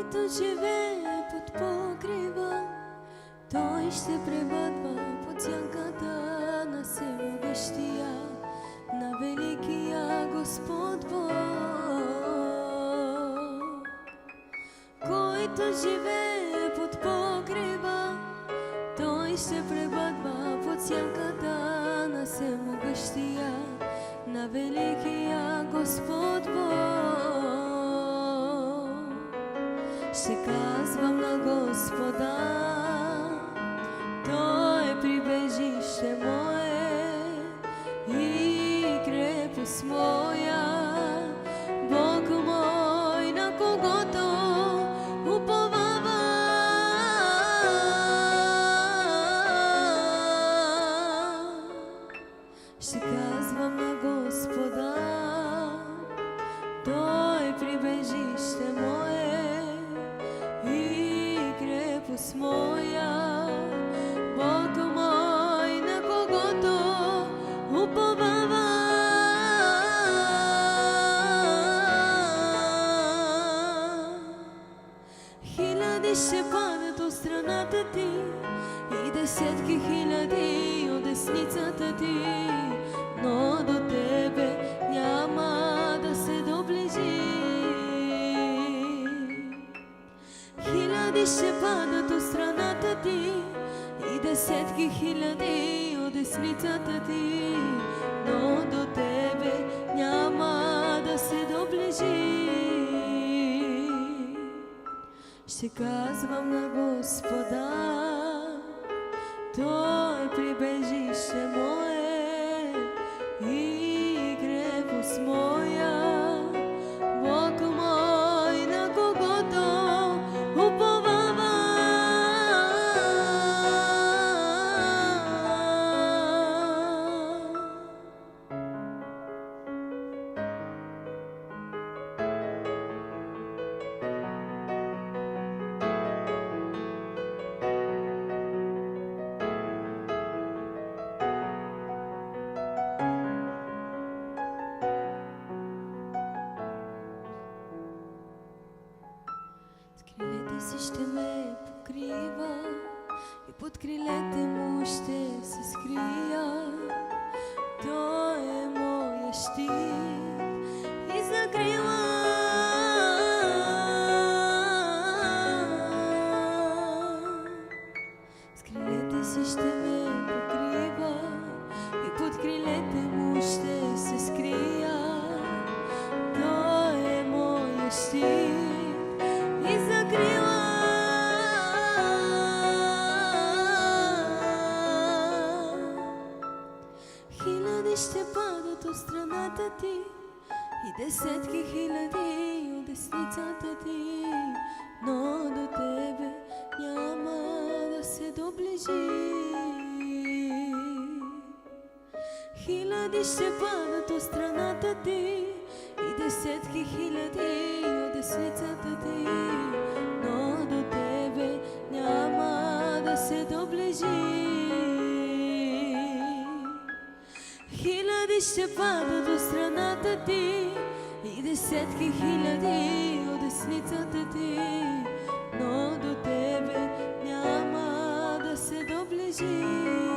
който живее под покрива, той ще пребъдва под сянката на всемогъщия, на великия Господ Бог. Който живее под покрива, той ще пребъдва под сянката на всемогъщия, на великия Господ Бог. Ще казвам на Господа, Той е прибежище мое и крепост моя, Бог мой, на когото уповавам. Ще казвам на Господа, Той е прибежище мое и крепост моя, Бог мой, на когото уповавам. Хиляди ще падат от страната ти и десетки хиляди от десницата ти, но до тебе няма да се доближи. Хиляди ще падат от страната ти и десетки хиляди от десницата ти, но до тебе няма да се доближи. Ще казвам на Господа, Той е прибежище мое и крепост моя, Бог мой, на когото уповавам. Крилете си ще ме покрива и под крилете му ще се скрия. Той е моя щит и закрила. С крилете си ще ме покрива и под крилете му ще се скрия. Той е моя щит и закрила. Хиляди ще падат от страната ти и десетки хиляди от десницата ти, но до тебе няма да се доближи. Хиляди ще падат от страната ти и десетки хиляди от десницата ти, но до тебе няма да се доближи. Хиляди ще падат от страната ти и десетки хиляди от десницата ти, но до тебе няма да се доближи.